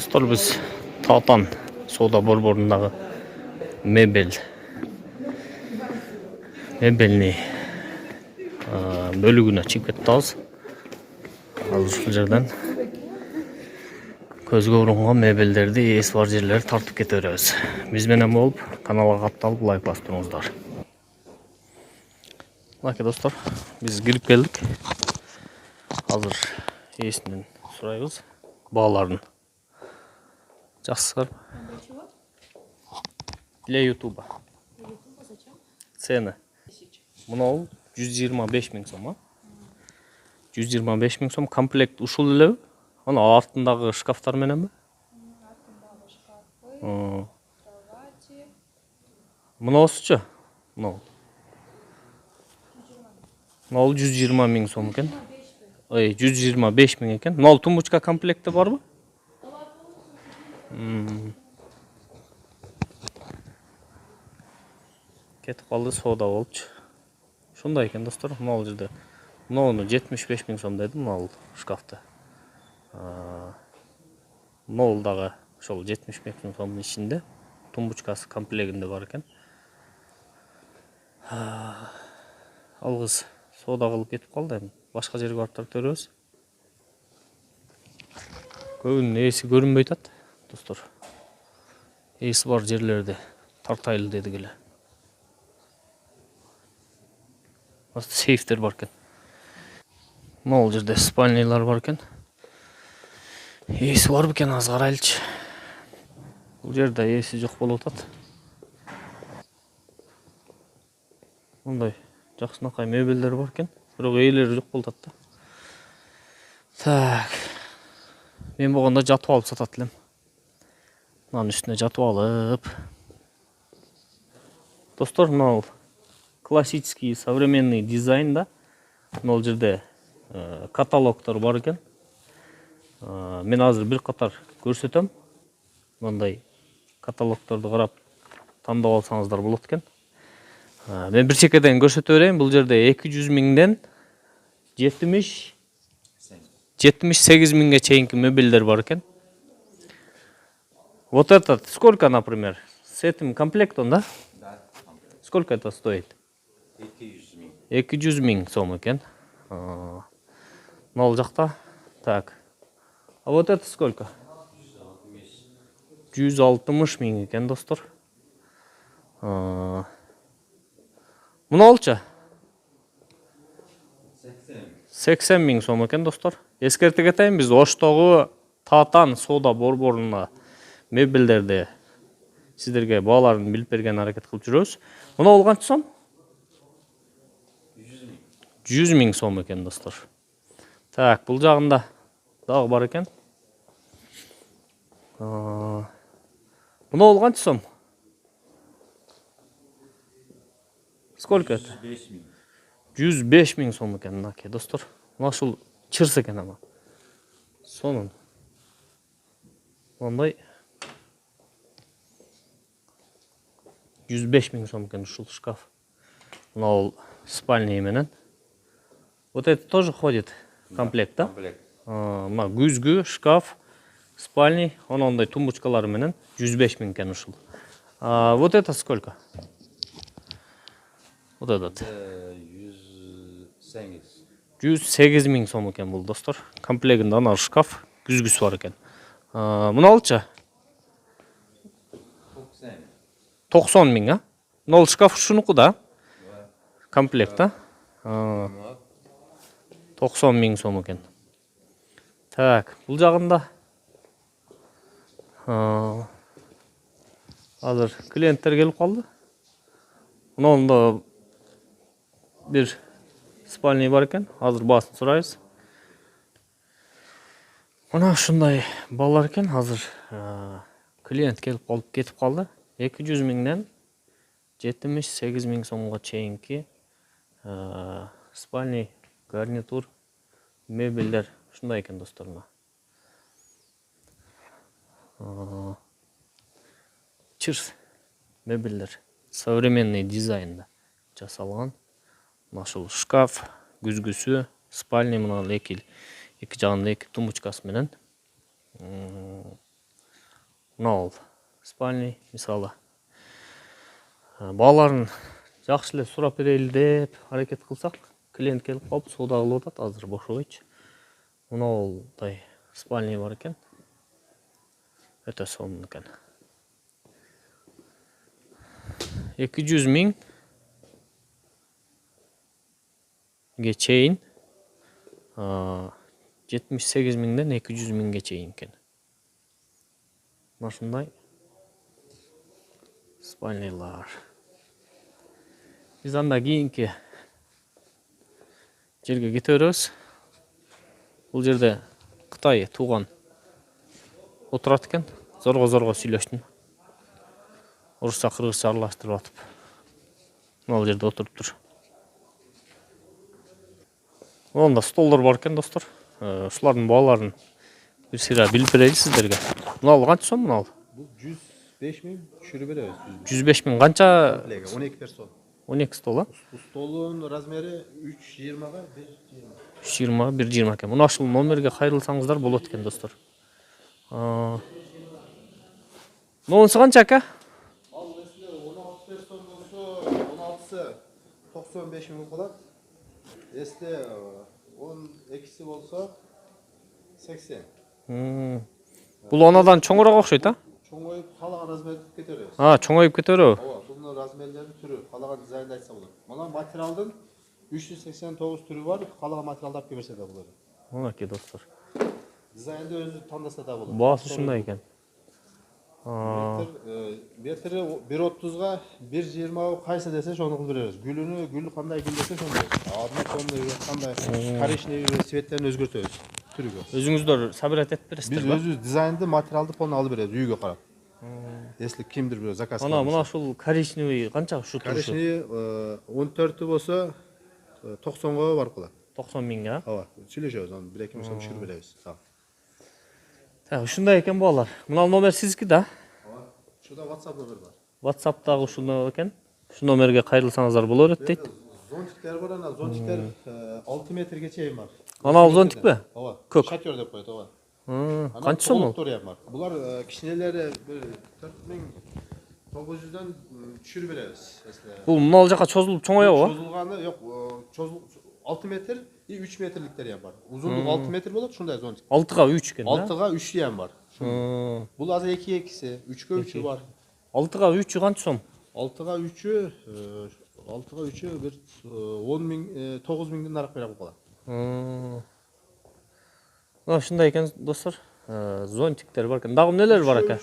Dostlar, biz Tatan soda борборундағы мебельный бөлігіне чиіп кеттіңіз. Азыр ушул жерден көзгө урунган мебелдерди, эси бар жерлерди тартып кете беребиз. Биз менен болуп, каналга катталып лайк басып туруңуздар. Лайк достор, биз кирип келдик. Азыр эсинен сурайбыз бааларын. Жақсылар. Для ютуба. Цены. Мынау 125 миң сом. 125 миң сом комплект ушул эле. Ана артындагы шкафтар менен бе? Артындагы шкафы, кровати. Мынаусучу? Мынау. Мынау 120 миң сом экен. 125 миң экен. Мынау тумбочка комплекти барбы? Кетип калды, сода болчу. Ушундай экен достор, мынау жерде. Мынауну 75 миң сом дедим, мынау шкафты. Мынау дагы ошол 75 миң сомдун ичинде тумбочкасы комплегинде бар экен. Ал кыз сода кылып кетип калды, эми башка жерге барып тартып беребиз. Көбүнүн эси көрүнбөй атат, достор. Эси бар жерлерди тартайлы дедик эле. Сейфтер бар экен. Могул жерде спальнялар бар экен. Эси бар бекен, аз карайлычы. Бул жерде эси жок болуп атат. Мындай жакшынакай мебелдер бар экен, бирок ээлери жок болуп атат да. Так. Мен болгондо жатып алып сатат элем. Мынанын үстүнө жатып алып. Достор, мынау классический современный дизайн да. Мынау жерде каталогтор бар экен. Мен азыр бир катар көрсөтөм. Мындай каталогторду карап тандап алсаңыздар болот экен. Мен бир чекеден көрсөтө берейин. Бул жерде 200 миңден 78 миңге чейинки мебелдер бар экен. Вот этот сколько, например? С этим комплектом, да? Да. Сколько это стоит? 200 миң. 200 миң сом экен. Мал жакта. Так. А вот это сколько? 160 миң экен, достор. Мынаучу? 80 миң сом экен, достор. Эскерте кетейин, биз Оштогу Татан сода борборуна мебелдерди сиздерге бааларын билип берген аракет кылып жүрөбүз. Мына канча сом? 100 миң сом экен, достор. Так, бул жагында дагы бар экен. Мына канча сом? Сколько это? 105 миң. 105 миң сом экен, мынакей, достор. Мына ушул чырс экен ама. Сонун. Мындай 105 миң сом экен ушул шкаф. Мына спальня менен. Вот это тоже входит в комплект, да? Комплект. Мына күзгү, шкаф, спальня, ондай тумбочкалары менен 105 миң экен ушул. Вот это сколько? Вот этот. 108 миң сом экен бул, достор. Комплегинде ана шкаф, күзгүсү бар экен. Мыналчы? 90 миң, а? Мына шкаф ушунуку да? Комплект, да? 90 миң сом экен. Так, бул жагында азыр клиенттер келип калды. Мынанда бир спальня бар экен, азыр баасын сурайбыз. Мына ушундай баалар экен, азыр клиент келип калып кетип калды. 200 миңден 78 миң сомго чейинки спальня, гарнитур, мебелдер ушундай экен, достор. Чырс мебелдер современный дизайнда жасалган. Ушул шкаф, күзгүсү, спальня, мына эки жагында эки тумбочкасы менен. Мынау спальный мисалы. Балаларын жақсы эле сурап берели деп аракет кылсак, клиент келип калып соода кылып атат, азыр бошобойчу. Мынаудай спальный бар экен. Өтө сонун экен. 200 миңге чейин, 78 миңден 200 миңге чейин экен. Ушундай спальныйлар. Биз анда кийинки жерге кете беребиз. Бул жерде Кытай тууган отурат экен. Зорго сүйлөштүм. Орусча, кыргызча аралаштырып атып. Мына жерде отуруптур. Онда столдор бар экен, достор. Ушулардын бааларын бир сыйра билип берели сиздерге. Мынау канча сом мынау? Бул 105 миң түшүрүп беребиз. 105 миң канча? 12 персон. 12 стол, а? Столдун размери 3.20га 1.20. 3.20 1.20 экен. Мына ушул номерге кайрылсаңыздар болот экен, достор. Монусу канча ака? Ал эсте 16 персон болсо 16сы 95 миң болот. Эсте 12си болсо 80. Бул анадан чоңураак окшойт, а? Чоңоюп калаган размерди кетеребиз. Чоңоюп кете береби? Ооба, бунун размерлеринин түрү, калаган дизайнды айтса болот. Мына материалдын 389 түрү бар, калаган материалды алып келсе да болот. Мынакей, достор. Дизайнды өзү тандаса да болот. Баасы ушундай экен. Метри 1.30га 1.20 кайсы десе ошону кылып беребиз. Гүлү кандай гүл десе ошону беребиз. Однотонный кандай коричневый цветтерин өзгөртөбүз түрүгө. Өзүңүздөр собирать этип бересиздер Биз өзүбүз дизайнды, материалды полный алып беребиз үйгө карап. Если кимдир бирөө заказ кылса. Мына ушул коричневый канча ушу турушу? Коричневый 14 болсо 90го барып калат. 90 миң, а? Ооба, сүйлөшөбүз, аны 1-2 миң сом түшүрүп беребиз. Ушундай экен баалар. Мына номер сиздики да? Ооба. Шуда WhatsApp номер бар. WhatsApp'тагы ушуну экен. Ушу номерге кайрылсаңыздар боло берет дейт. Зонтиктер бар, ана зонтиктер 6 метрге чейин бар. Ана зонтикпи? Ооба. Көк. Шатер деп коет, ооба. Канча сом ал? Булар кичинелери 4900дөн түшүрүп беребиз. Бул мына жака чозулуп чоңоёбу? Чозулганы жок, 6 метр и 3 метрликтери бар. Узундугу 6 метр болот, ушундай зонтик. 6га 3 экен да? 6га 3 бар. Бул азыр 2-2си, 3-кө 3 бар. 6га 3 канча сом? 6га 3 бир 10 миң, 9 миңден нарак берип калат. Мына ушундай экен, достор. Зонтиктер бар экен. Дагы эмнелер бар экен?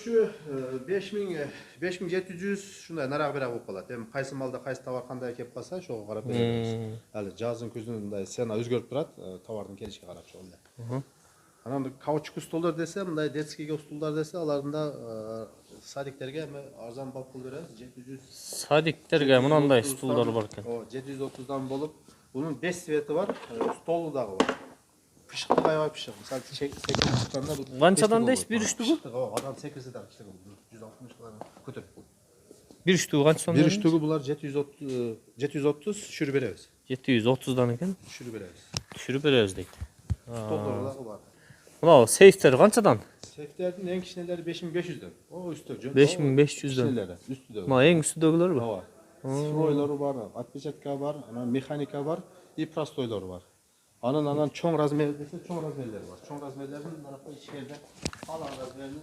5700 ушундай нарак берип калат. Эми кайсы малда кайсы товар кандай кеп калса, ошого карап беребиз. Али жаздын күздүн мындай цена өзгөрүп турат, товардын келишине карап ошол эле. Анан каучук столдор десе, мындай детский стулдар десе, аларында садиктерге арзан балып кылып беребиз. 700. Садиктерге мынандай стулдар бар экен. 730дан болуп, бунун 5 цвети бар, столу дагы бар. Пышыктык аябай пышык. Мисалы секирип чыкканда бул Канчадан дейсиз? Бир үчтүгү? Адам секирсе дагы кичине 160 көтөрүп. Бир үчтүгү канча сом? Бир үчтүгү булар 730 түшүрүп беребиз. 730дан экен. Түшүрүп беребиз. Түшүрүп беребиз дейт. Столдор дагы бар. Мына сейфтер канчадан? Сейфтердин эң кичинелери 5500дөн. О, үстө жөн. 5500дөн. Үстүдө. Мына эң үстүдөгүлөрбү? Ооба. Цифройлору бар, отпечатка бар, анан механика бар, и простойлор бар. Анан чоң размер десе, чоң размерлери бар. Чоң размерлерин наракта ичерде калан размерин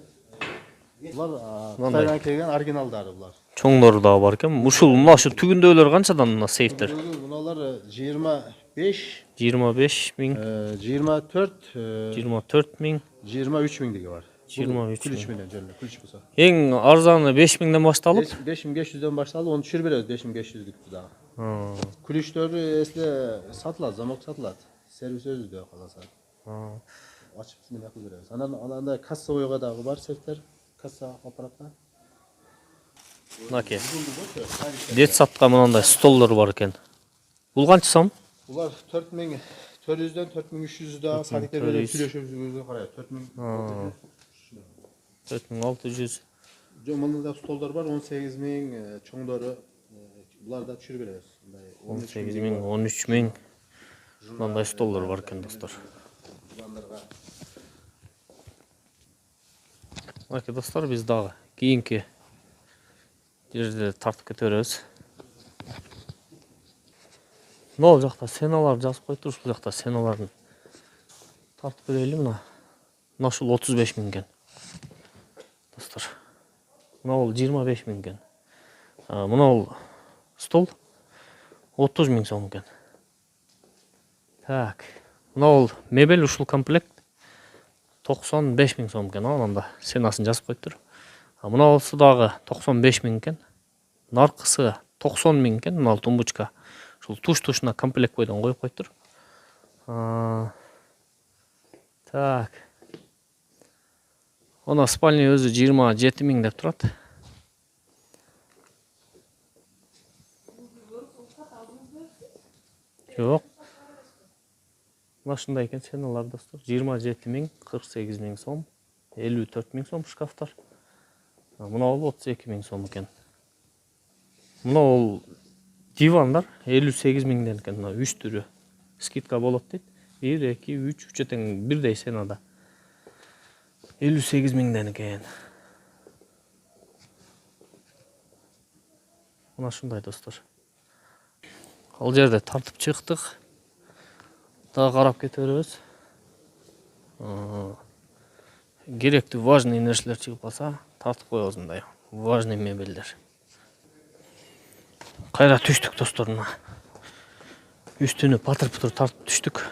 булар Кытайдан келген оригиналдары булар. Чоңдору дагы бар экен. Ушул мына ушу түгүндөгүлөр канчадан мына сейфтер? Муналар 25 миң, 24 миң, 23 миңдиги бар. 23 Күлүч менен жөнүндө, күлүч болсо. Эң арзаны 5 миңден башталып, 5500дөн башталып, оны түшүрүп беребиз 5500дүктү дагы. Күлүчтөрү эсле сатылат, замок сатылат. Сервис өзүдө каласа. Ачып неме кылып беребиз. Анан андай кассовойго дагы бар сейфтер, касса аппаратта. Мынакей. Детсадка мынандай столдор бар экен. Бул канча сом? Булар 4400дөн 4300 дагы садиктер менен сүйлөшүүбүзгө карайт. 4600. 4600. Жо мында столдор бар 18 миң, чоңдору булар да түшүрүп беребиз. 18 миң, 13 миң. Мындай столдор бар экен, достор. Мынакей достар, биз дагы кийинки жерде тартып кете беребиз. Мына жакта сеналарды жазып коюптур, ушул жакта сеналарын тартып берели. Мына ушул 35 000 экен. Достар. Мына 25 000 экен. Мына стол 30 000 сом экен. Так. Мына мебель ушул комплект 95 000 сом экен. Ананда сенасын жазып коюптур. Мынасы дагы 95 000 экен. Наркысы 90 000 экен. Мына тумбочка. Ушул туш-тушуна комплект бойдон коюп коюптур. Так. Она спальня өзү 27 000 деп турат. Жок. Мына экен сеналар достор. 27 000, 48 000 сом, 54 000 сом шкафтар. Мына 32 000 сом экен. Мына дивандар 58 000 экен. Мына 3 түрү скидка болот дейт. 1, 2, 3, 3 тең бирдей сенада. 58 000 экен. Мына ушундай достор. Ал жерде тартып чыктык. Дагы карап кете беребиз. Керектүү важный нерселер чыгып калса, тартып коебуз мындай. Важный мебелдер. Кайра түштүк достор. Үстүнү патыр-путур тартып түштүк.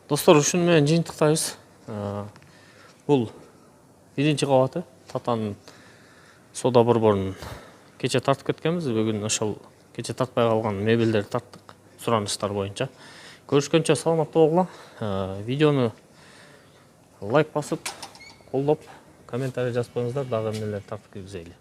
Достор, ушуну менен жыйынтыктайбыз. Бул биринчи кабаты татанын сода борборунун кече тартып кеткенбиз. Бүгүн ошол кече тартпай калган мебелдерди тарттык суранычтар боюнча. Көрүшкөнчө саламатта болгула. Видеону лайк басып, колдоп, комментарий жазып коюңуздар, дагы эмнелер тартып киргизели.